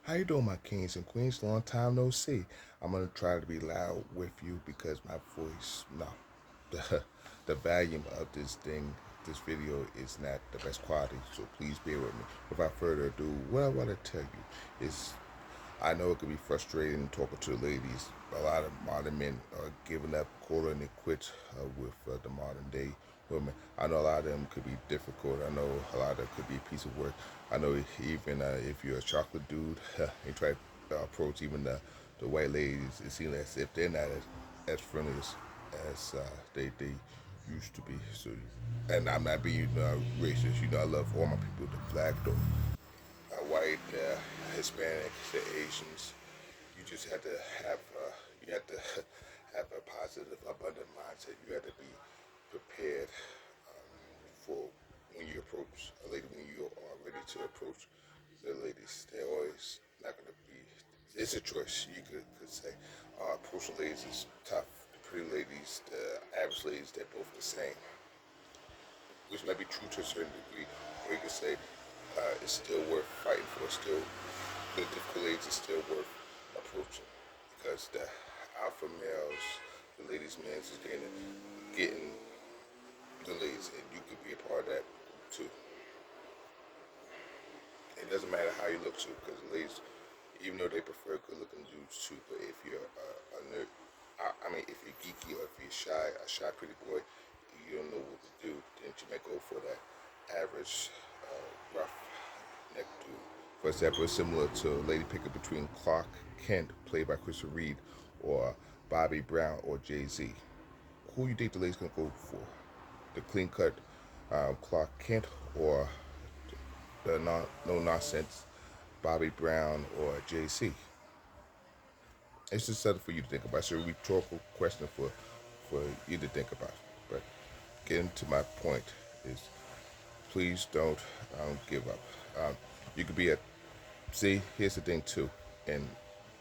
How you doing, my kings and queens? Long time no see. I'm gonna try to be loud with you because my voice, no, the the volume of this video is not the best quality. So please bear with me. Without further ado, what I want to tell you is I know it can be frustrating talking to the ladies. A lot of modern men are giving up, calling it quits with the modern day women. I know a lot of them could be difficult. I know a lot of them could be a piece of work. I know even if you're a chocolate dude, you try to approach even the white ladies, it seems as if they're not as friendly as they used to be. So, and I'm not being racist. I love all my people, the black, the white, Hispanics, the Asians. You just have to have you have to have a positive, abundant mindset. You have to be prepared for when you approach a lady, when you are ready to approach the ladies. They're always not going to be. It's a choice. You could say approaching ladies is tough. The pretty ladies, the average ladies, they're both the same, which might be true to a certain degree. Or you could say it's still worth fighting for. Still, the difficult ladies is still worth approaching because the alpha males, the ladies' men is getting the ladies, and you could be a part of that too. It doesn't matter how you look too, because the ladies, even though they prefer good-looking dudes too, but if you're a nerd, I mean, if you're geeky or if you're shy, a shy pretty boy, you don't know what to do, then you may go for that average rough neck dude. For example, it's similar to Lady Picker between Clark Kent, played by Christopher Reed, or Bobby Brown or Jay Z. Who you think the ladies gonna go for? The clean cut Clark Kent or the no nonsense Bobby Brown or Jay Z? It's just something for you to think about. It's a rhetorical question for you to think about. But getting to my point is, please don't give up. You could be a see. Here's the thing too, and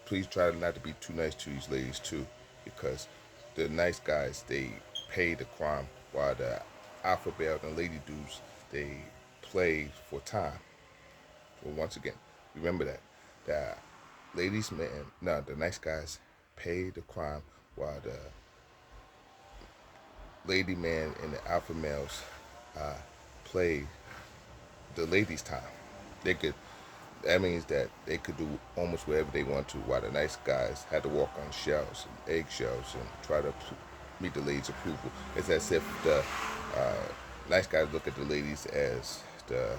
please try not to be too nice to these ladies too, because the nice guys they pay the crime, while the alpha male and lady dudes they play for time. Well, once again, remember that the ladies men, no, the nice guys pay the crime, while the lady man and the alpha males uh, play the ladies' time. They could. That means that they could do almost whatever they want to, while the nice guys had to walk on shells and eggshells and try to meet the ladies' approval. It's as if the nice guys look at the ladies as the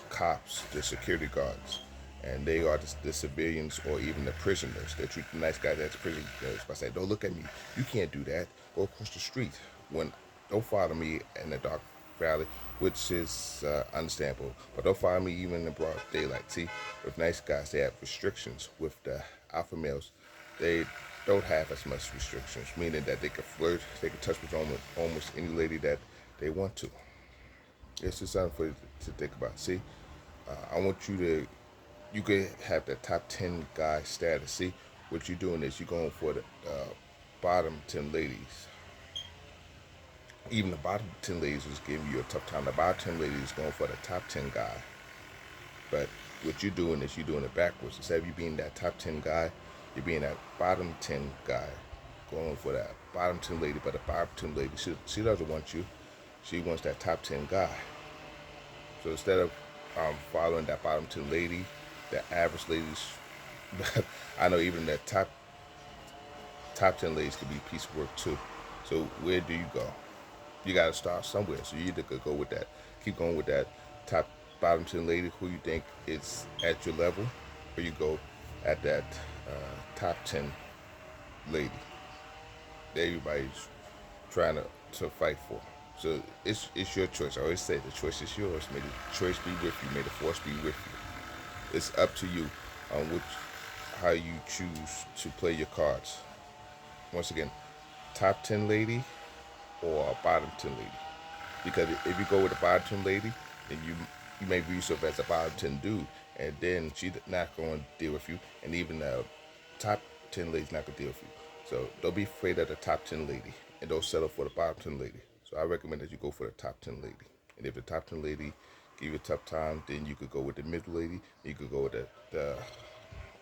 cops, the security guards, and they are the civilians or even the prisoners. They treat the nice guys as prisoners by saying, "Don't look at me. You can't do that. Go across the street. When don't follow me in the dark valley," which is understandable. But don't follow me even in the broad daylight. See, with nice guys, they have restrictions. With the alpha males, they don't have as much restrictions, meaning that they can flirt, they can touch with almost any lady that they want to. It's just something for you to think about. See, I want you to, you could have the top 10 guy status. See, what you're doing is you're going for the bottom 10 ladies. Even the bottom 10 ladies is giving you a tough time. The bottom 10 ladies is going for the top 10 guy. But what you're doing is you're doing it backwards. Instead of you being that top 10 guy, you're being that bottom 10 guy, going for that bottom 10 lady. But the bottom 10 lady, she doesn't want you. She wants that top 10 guy. So instead of following that bottom 10 lady, the average ladies, I know even the top 10 ladies could be a piece of work too. So where do you go? You got to start somewhere. So you either could go with that, keep going with that top bottom 10 lady who you think is at your level, or you go at that top 10 lady that everybody's trying to fight for. So it's your choice. I always say the choice is yours. May the choice be with you. May the force be with you. It's up to you on which how you choose to play your cards. Once again, top 10 lady or a bottom 10 lady. Because if you go with a bottom 10 lady, then you may view yourself as a bottom 10 dude, and then she's not going to deal with you, and even the top 10 lady's not going to deal with you. So don't be afraid of the top 10 lady, and don't settle for the bottom 10 lady. So I recommend that you go for the top 10 lady. And if the top 10 lady give you a tough time, then you could go with the middle lady. You could go with the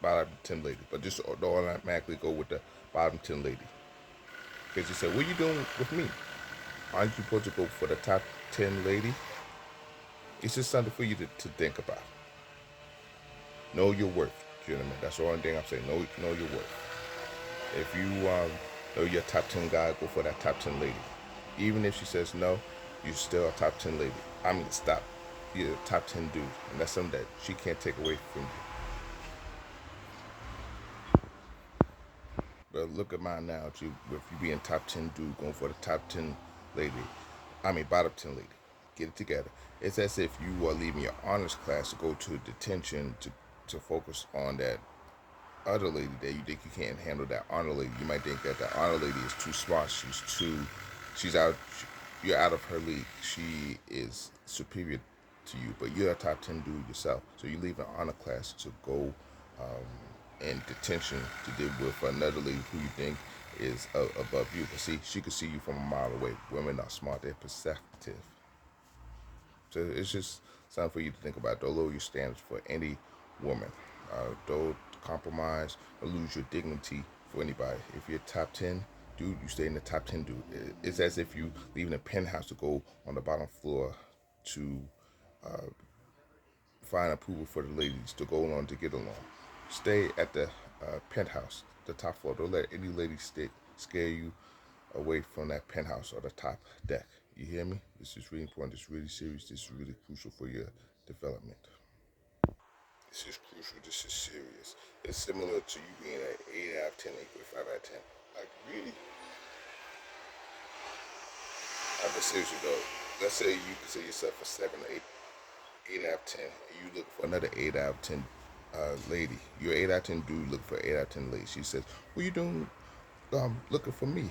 bottom 10 lady, but just don't automatically go with the bottom 10 lady. Because you say, what are you doing with me? Aren't you supposed to go for the top 10 lady? It's just something for you to think about. Know your worth, gentlemen. That's the only thing I'm saying. Know your worth. If you know you're a top 10 guy, go for that top 10 lady. Even if she says no, you're still a top 10 lady. I mean, stop. You're a top 10 dude. And that's something that she can't take away from you. But look at my analogy with you being top 10 dude going for the top 10 lady. I mean, bottom 10 lady. Get it together. It's as if you are leaving your honors class to go to detention to focus on that other lady that you think you can't handle. That honor lady, you might think that the honor lady is too smart. She's out. You're out of her league. She is superior to you, but you're a top 10 dude yourself. So you leave an honor class to go in detention to deal with another lady who you think is above you. But see, she could see you from a mile away. Women are smart. They're perceptive. So it's just something for you to think about. Don't lower your standards for any woman. Don't compromise or lose your dignity for anybody. If you're top 10, dude, you stay in the top 10, dude. It's as if you leaving a penthouse to go on the bottom floor to find approval for the ladies to go on to get along. Stay at the penthouse, the top floor. Don't let any lady scare you away from that penthouse or the top deck. You hear me? This is really important. This is really serious. This is really crucial for your development. This is crucial. This is serious. It's similar to you being an 8 out of 10, 8.5 out of 10. Like, really? But seriously, though, let's say you consider yourself a 7 or 8 out of 10, and you look for another 8 out of 10 lady. You're 8 out of 10 dude looking for 8 out of 10 lady. She says, what are you doing looking for me?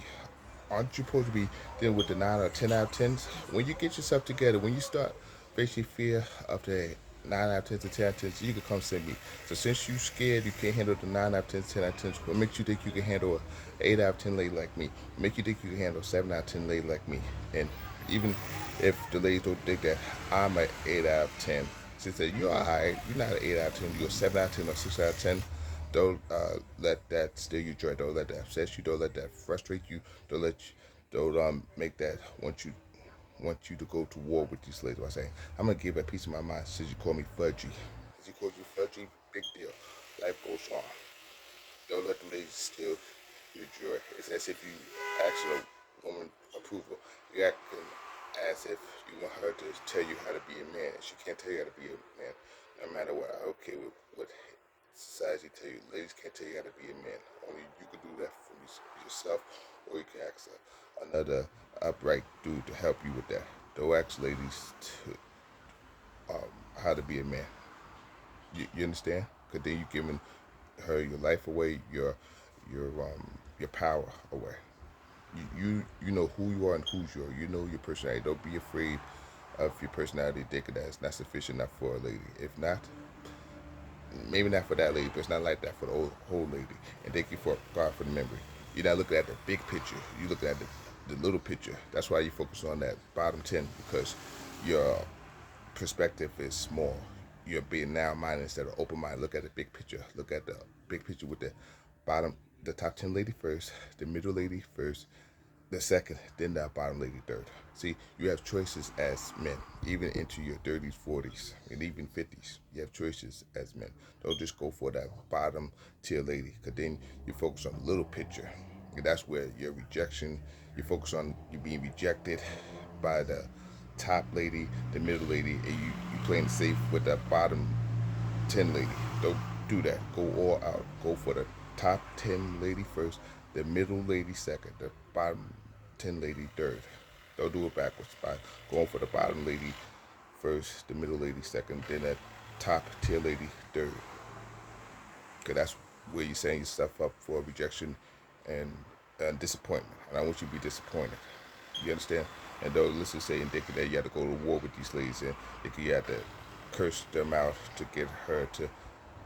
Aren't you supposed to be dealing with the 9 or 10 out of 10s? When you get yourself together, when you start facing fear of the 9 out of 10s and 10 out of 10s, you can come see me. So since you scared you can't handle the 9 out of 10s, 10 out of 10s, what makes you think you can handle a 8 out of 10 lady like me? What makes you think you can handle a 7 out of 10 lady like me? And even if the ladies don't think that I'm an 8 out of 10, she said, you're alright, you're not an 8 out of 10, you're a 7 out of 10 or 6 out of 10. Don't let that steal your joy. Don't let that upset you. Don't let that frustrate you. Don't make that want you to go to war with these ladies. I say, I'm gonna give a piece of my mind since you call me fudgy. Since you called you fudgy, big deal. Life goes on. Don't let the ladies steal your joy. It's as if you ask a woman approval. You acting as if you want her to tell you how to be a man. She can't tell you how to be a man, no matter what. I don't care what society tell you. Ladies can't tell you how to be a man. Only you can do that for yourself, or you can ask another upright dude to help you with that. Don't ask ladies to how to be a man. You understand? Because then you're giving her your life away, your power away. You know who you are and whose you are. You know your personality. Don't be afraid of your personality thinking that it's not sufficient enough for a lady. If not, maybe not for that lady, but it's not like that for the whole lady. And thank you for God for the memory. You're not looking at the big picture. You're looking at the little picture. That's why you focus on that bottom 10, because your perspective is small. You're being narrow-minded instead of open-minded. Look at the big picture. Look at the big picture with the top 10 lady first, the middle lady first, the second, then the bottom lady third. See, you have choices as men, even into your 30s, 40s, and even 50s. You have choices as men. Don't just go for that bottom tier lady, because then you focus on the little picture. And that's where your rejection, you focus on you being rejected by the top lady, the middle lady, and you playing safe with the bottom 10 lady. Don't do that. Go all out. Go for the top 10 lady first, the middle lady second, the bottom 10 lady third. Don't do it backwards by going for the bottom lady first, the middle lady second, then that top tier lady third. Because that's where you're setting yourself up for rejection and disappointment. And I want you to be disappointed. You understand? And don't listen say and thinking that you have to go to war with these ladies and thinking you have to curse them out to get her to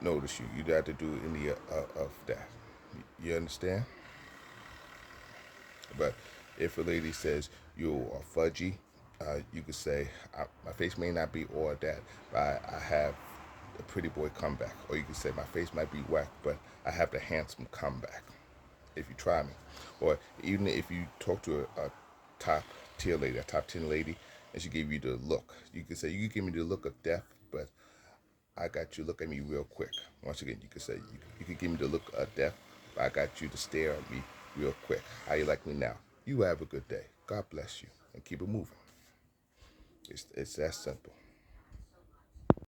notice you. You don't have to do any of that. You understand? But if a lady says you are fudgy, you could say, my face may not be all that, but I have a pretty boy comeback. Or you can say my face might be whack, but I have the handsome comeback. If you try me, or even if you talk to a top tier lady, a top 10 lady, and she gave you the look, you can say you can give me the look of death, but I got you look at me real quick. Once again, you could say you could give me the look of death, but I got you to stare at me real quick. How you like me now? You have a good day. God bless you, and keep it moving. It's that simple.